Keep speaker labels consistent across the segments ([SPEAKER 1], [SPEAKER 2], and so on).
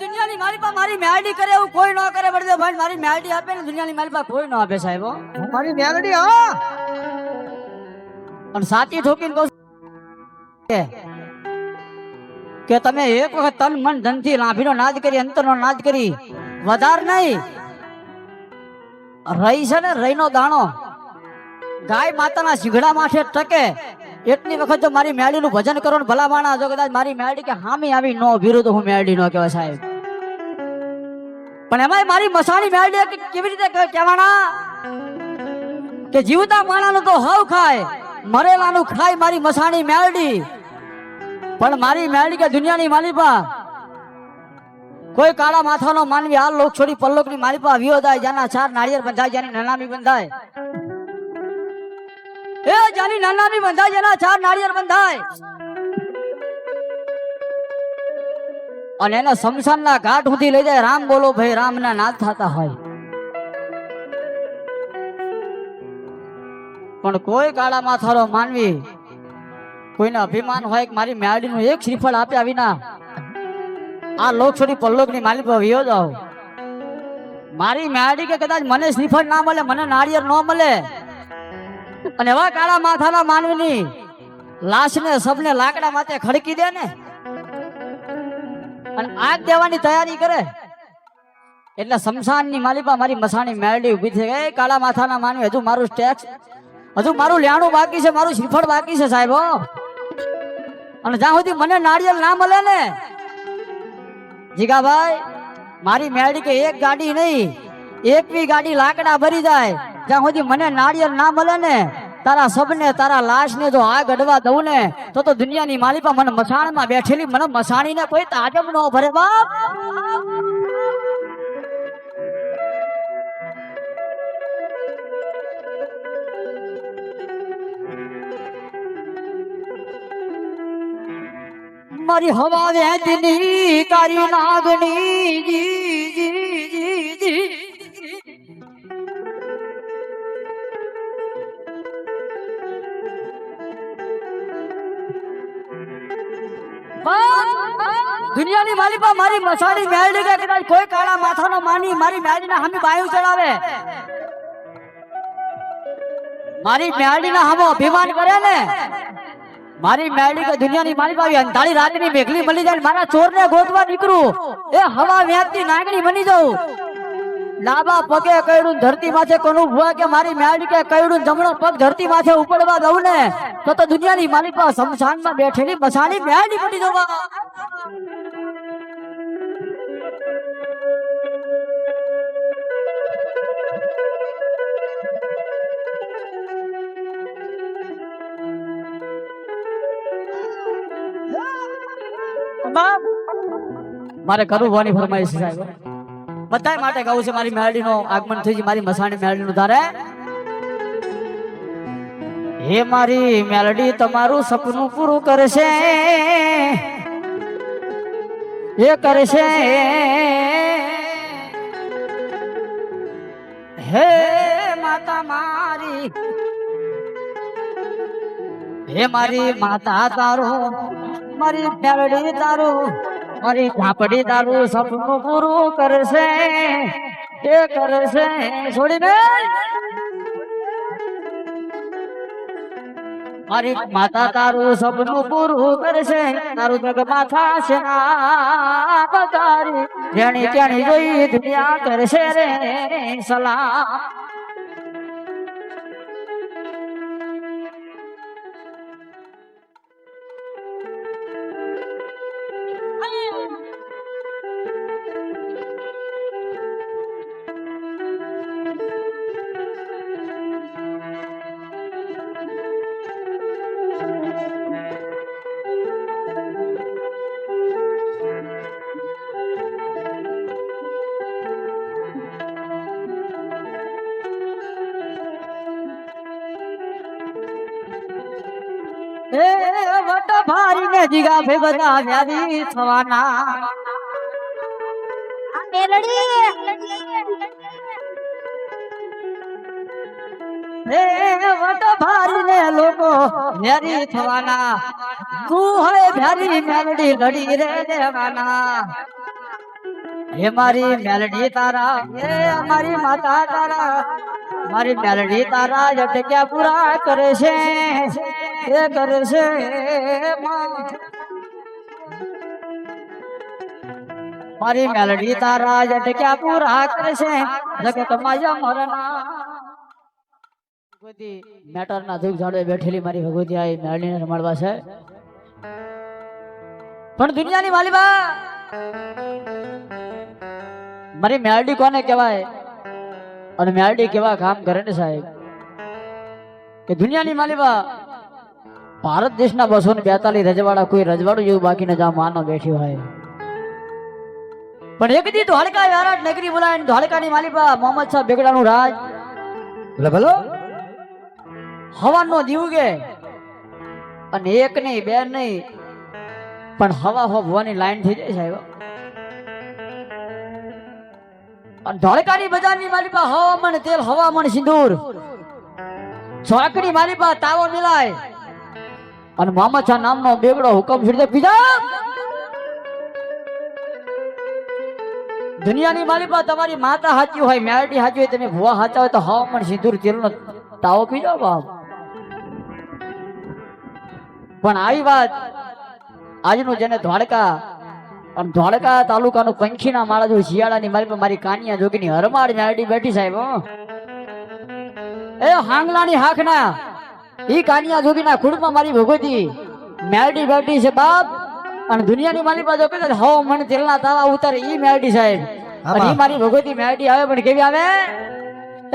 [SPEAKER 1] દુનિયાની મારી પાસે મારી મેલડી કરે એવું કોઈ ન કરે બળદેવ ભાઈ મારી મેલડી આપે ને દુનિયાની મારી પાસે કોઈ ન આપે સાહેબ
[SPEAKER 2] મારી મેલડી હા
[SPEAKER 1] અને સાચી ઠોકીને કહું કે તમે એક વખત તન મન ધન થી લાભીનો નાદ કરી અંતરનો નાદ કરી વધાર નહીં રહી છે ને રહીનો દાણો ગાય માતાના શીઘડા માથે ટકે એટલી વખત જો મારી મેળીનું ભજન કરો ને ભલા માણા જો કદાચ મારી મેળડી કે હામી આવી નો ભીરું તો હું મેળડી નો કહેવાય સાહેબ પણ એમાંય મારી મસાણી મેળડી કેવી રીતે કહેવાના કે જીવતા માણાનું તો હવ ખાય મરેલાનું ખાય મારી મસાણી મેળડી પણ મારી મેળડી કે દુનિયાની માલિપા કોઈ કાળા માથાનો માનવી આ લોક છોડી પલ્લોકની માલિપા વિયો જાય જાના ચાર નાળિયેર બંધાય જાની નનામી બંધાય એ જાની નનામી બંધાય જાના ચાર નાળિયેર બંધાય અને એને શમશાનના ઘાટ સુધી લઈ જાય રામ બોલો ભાઈ રામના નાદ થતા હોય પણ કોઈ કાળા માથાનો માનવી કોઈને અભિમાન હોય કે મારી મેળડીનું એક શ્રીફળ આપ્યા વિના આ લોક છોડી પલ્લોકની માલિક વિયો જાવ મારી મેળડી કે કદાચ મને શ્રીફળ ના મળે મને નાળિયેર ન મળે અને એવા કાળા માથાના માનવીની લાશને સબને લાકડા માથે ખડકી દે ને અને આગ દેવાની તૈયારી કરે એટલે શમશાનની માલિપા મારી મસાણી મેળડી ઊભી થઈ ગઈ કાળા માથાના માનવી હજુ મારું ટેક્સ હજુ મારું લેણું બાકી છે મારું શ્રીફળ બાકી છે સાહેબ અને જ્યાં સુધી મને નાળિયેર ના મળે ને જીગાભાઈ મારી મેળડી કે એક ગાડી નહીં એક બી ગાડી લાકડા ભરી જાય જ્યાં સુધી મને નાળિયેર ના મળે ને તારા સબને તારા લાશ ને જો આગ અડવા દઉં ને તો દુનિયાની માલિપા મને મસાણમાં બેઠેલી મને મસાણીને કોઈ તાજબ ન ભરે બાપ મારી હવા વેચની તારી નાગણી જી જી જી જી દુનિયાની માલિપા મારી મસાણી મેળડી કે કદાચ કોઈ કાળા માથાનો માની મારી મેળડીના હામી બાયું ચડાવે મારી મેળડીના હામો અભિમાન કરે ને મારી મેળડી કે દુનિયાની માલિપા આવી અંધારી રાતની મેઘલી મળી જાય મારા ચોરને ગોતવા નીકળું એ હવા વેચતી નાગણી બની જાઉં ડાબા પગે કયડું ધરતી માથે કોનું ભૂવા કે મારી મેળડી કે કયડું જમણો પગ ધરતી માથે ઉપડવા દઉં ને તો દુનિયાની માલિપા શમશાનમાં બેઠેલી મસાણી મેળડી બની જવા મારે કરવું હોવાની ફરમાઈશ સાહેબ બધા માટે કહું છે મારી મેળડી નો આગમન થઈ છે મારી મસાણી મેળડી નું તારે હે મારી મેળડી તમારું સપનું પૂરું કરશે એ કરશે હે માતા મારી હે મારી માતા તારું મારી મેળડી તારું મારી ઝાપડી તારું સપનું પૂરું કરશે એ કરશે છોડીને મારી માતા તારું સપનું પૂરું કરશે તારું જગ માથા છે તારી જેણી તેણી જોઈ દુનિયા કરશે રે સલામ વટ ભારી ને જીગા ભે બધા વ્યાધી થવાના વટ ભારી ને લોકો વ્યારી થવાના તું હવે વ્યારી મેલડી લડી રે દેવાના હે મારી મેલડી તારા હે મારી માતા તારા મારી મેલડી તારા અટક્યા પૂરા કરે છે એ કરે છે મારી મેલડી તારા અટક્યા પૂરા કરે છે જગત માયા મરના ભગવતી મેટર ના ધૂપ ઝાડવે બેઠેલી મારી ભગવતી આ મેલડીને રમાડવા છે પણ દુનિયાની માલિબા મારી મેલડી કોને કહેવાય અને મેલડી કેવા કામ કરે ને સાહેબ કે દુનિયાની માલિબા ભારત દેશના 242 રજવાડા કોઈ રજવાડું જેવું બાકી ન જા માનો બેઠી હોય પણ એક દી ધોળકા વિરાટ નગરી બોલાય ધોળકાની માલિબા મોહમ્મદ શાહ બેગડાનું રાજ ભલો હવાનો દીવગે અને એક નહીં બે નહીં પણ હવા હોવાની લાઈન થઈ જાય સાહેબ અને ધોળકાની બજારની માલિપા હવામણ તેલ હવામણ સિંદૂર ચોકડી માલિપા તાવો મિલાય અને મોહમ્મદ શાહ નામનો બેગડો હુકમ છોડી પીધા દુનિયાની માલિપા તમારી માતા હાચી હોય મેલડી હાચી હોય તમે ભુવા હાચા હોય તો હવામણ સિંદૂર તેલનો તાવો પીજો બાપ પણ આવી વાત આજનું જેને ધોળકા અને ધોળકા તાલુકાનું પંખીના માળા જો શિયાળાની મારી મારી કાનિયા જોગીની હરમાળ મેલડી બેઠી સાહેબ એ હાંગલાની હાખના ઈ કાનિયા જોગીના ખુડમાં મારી ભગવતી મેલડી બેઠી છે બાપ અને દુનિયાની મારી પાસે કદાચ હો મને તેલના તાવા ઉતારે ઈ મેલડી સાહેબ અને ઈ મારી ભગવતી મેલડી આવે પણ કેવી આવે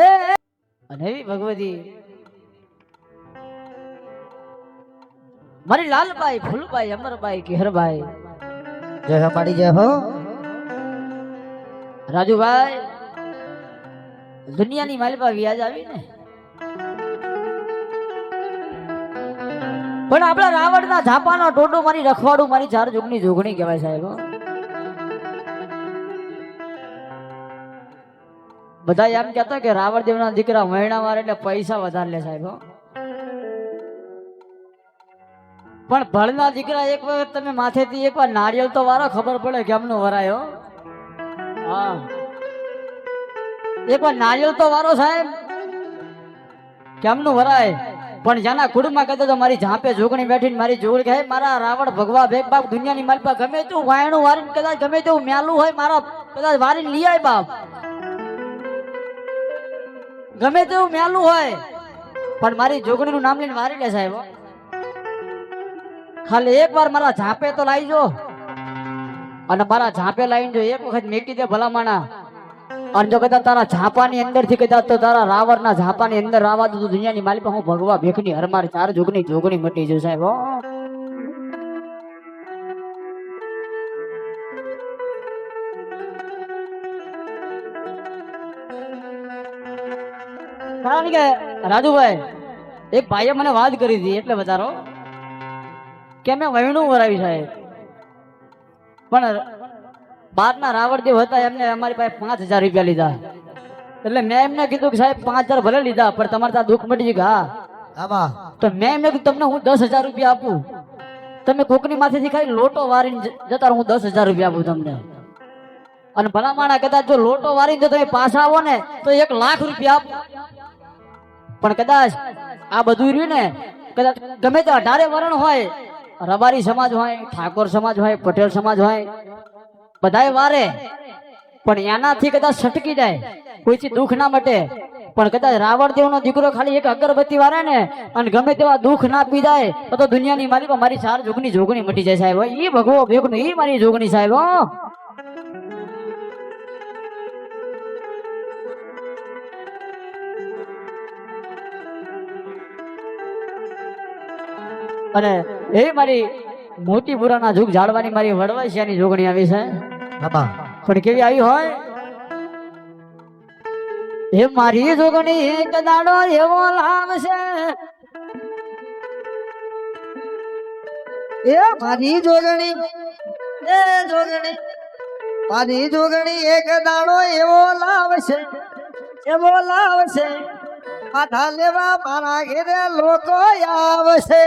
[SPEAKER 1] એ અને એવી ભગવતી મારી લાલભાઈ ફૂલભાઈ અમરભાઈ કેહરભાઈ
[SPEAKER 2] જય પાડી જય હો
[SPEAKER 1] રાજુભાઈ દુનિયાની માલિપા વ્યાજ આવી ને પણ આપણા રાવણના ઝાપાનો ટોટો મારી રખવાડું મારી ચાર જોગની જોગણી કહેવાય સાહેબ બધા એમ કહેતા કે રાવણદેવના દીકરા મહિના મારે એટલે પૈસા વધારે લે સાહેબ પણ ભળના દીકરા એક વખત તમે માથેથી એકવાર નારિયેળ તો વારો ખબર પડે કેમનો વરાયો હા એકવાર નારિયેળ તો વારો સાહેબ કેમનું વરાય પણ જેના કુડમાં કહેતો તો મારી ઝાંપે જોગણી બેઠીને મારી જોગણી કહે મારા રાવણ ભગવા ભેગ બાપ દુનિયાની માલપા ગમે તેવું વાયણું વારીને કદાચ ગમે તેવું મેલું હોય મારા કદાચ વારીને લઈ આય બાપ ગમે તેવું મેલું હોય પણ મારી જોગણીનું નામ લઈને વારી લે સાહેબ ખાલી એક વાર મારા ઝાંપે તો લાવી જો અને મારા ઝાંપે લાવીને જો એક વખત મેકી દે ભલામાણા અને જો કદાચ તારા ઝાંપાની અંદર થી કદાચ તો તારા રાવણના ઝાંપાની અંદર આવવા દો દુનિયાની માલિકા હું ભગવા ભેખની હરમાર ચાર જોગની જોગણી મટી જશે સાહેબ કારણ કે રાજુભાઈ એક ભાઈએ મને વાત કરી હતી એટલે બતારો કે મેં વહેણું વરાવી સાહેબ પણ બારના રાવણદેવ હતા એમને અમારી પાસે 5000 રૂપિયા લીધા એટલે મેં એમને કીધું કે સાહેબ 5000 ભલે લીધા પણ તમારે ત્યાં દુઃખ મટી ગયું હા તો મેં એમને કીધું તમને હું 10000 રૂપિયા આપું તમે કોકની માથેથી ખાલી લોટો વારીને જતા હું 10000 રૂપિયા આપું તમને અને ભલામાણા કદાચ જો લોટો વારીને જો તમે પાછા આવો ને તો 1 લાખ રૂપિયા આપો પણ કદાચ આ બધું રહ્યું ને કદાચ ગમે તે 18 વર્ણ હોય રબારી સમાજ હોય ઠાકોર સમાજ હોય પટેલ સમાજ હોય બધાય વારે પણ એનાથી કદાચ છટકી જાય કોઈથી દુઃખ ના મટે પણ કદાચ રાવણદેવ નો દીકરો ખાલી એક અગરબત્તી વારે ને અને ગમે તેવા દુઃખ ના પી જાય તો દુનિયાની મારી મારી ચાર જોગની જોગણી મટી જાય સાહેબ ઈ ભગવો ભેગનું ઈ મારી જોગણી સાહેબ અને એ મારી મોટી બુરાના જુગ ઝાડવાની મારી વડવાઈની જોગણી આવી છે પણ કેવી આવી હોય એ મારી જોગણી એક દાડો એવો લાવશે
[SPEAKER 2] એ મારી જોગણી મારી જોગણી એક દાડો એવો લાવશે માથા લેવા મારા ઘેરે લોકો આવશે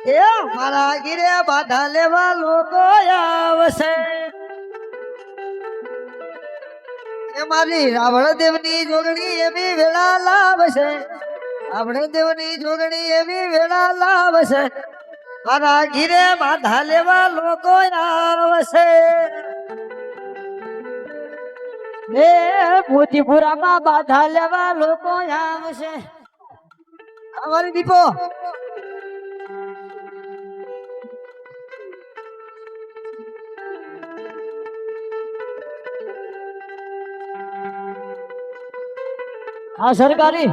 [SPEAKER 2] એ મારા ગીરે બાધા લેવા લોકો આવશે એ મારી રાવણ દેવની જોગણી એવી વેળા લાવશે રાવણ દેવની જોગણી એવી વેળા લાવશે મારા ગીરે બાધા લેવા લોકો આવશે
[SPEAKER 1] એ મોતીપુરામાં બાધા લેવા લોકો આવશે.
[SPEAKER 2] અમારી દીપો
[SPEAKER 1] હા સરકારી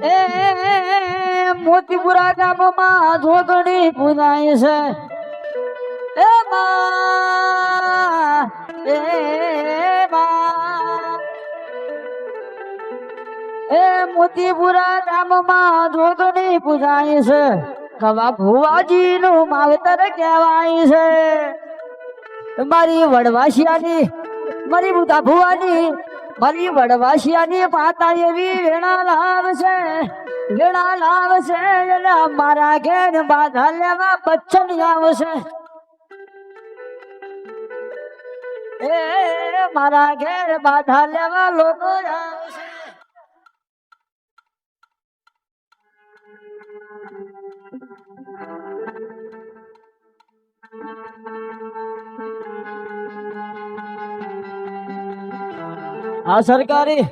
[SPEAKER 1] એ મોતીપુરા ગામમાં જોગણી પૂજાય છે. એ માં એ માં એ મોતીપુરા ગામમાં જોગણી પૂજાય છે. કવા ભુવાજી નું માવતર કહેવાય છે. મારી વડવાસિયાની મારી બુધા ભુવાની મારી વડવાસિયાની માતા એવી વેણા લાવશે એટલે મારા ઘેર બાધા લેવા બચ્ચન આવશે. એ મારા ઘેર બાધા લેવા લોકો આવશે. હા સરકારી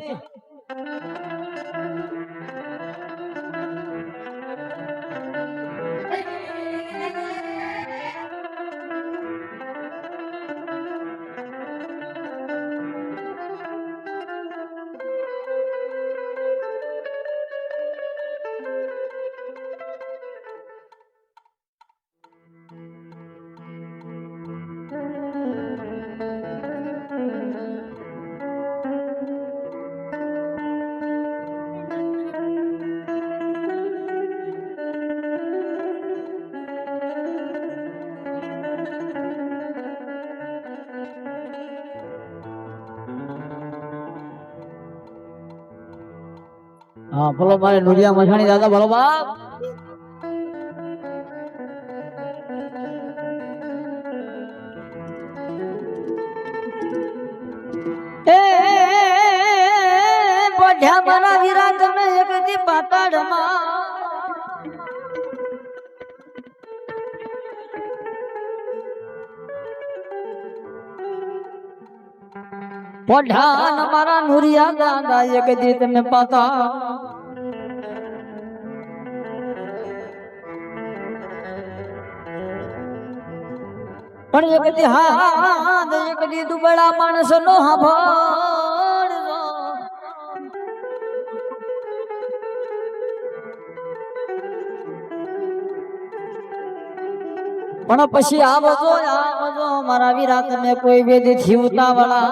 [SPEAKER 1] હા બોલો મારે નુરિયા મછાણી દાદા બોલો બાપ. એ બોઢ્યા મારા વીરા તમે એક દી પાતાળમાં પોઢાન મારા નુરિયા દાદા એક દી તમે પાતા પણ એક દી હા એક દી દુબળા માણસ નો સાંભળજો. પણ પછી આવજો મારા વીરા તમે કોઈ વેદી થી ઉતાવળા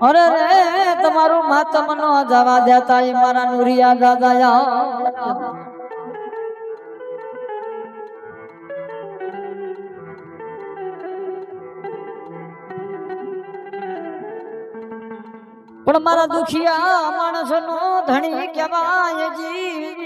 [SPEAKER 1] અરે રે તમારું માતમ નો જવા દેતા એ મારા નુરિયા દાદા. પણ મારા દુખિયા માણસ નો ધણી કહેવાય જી.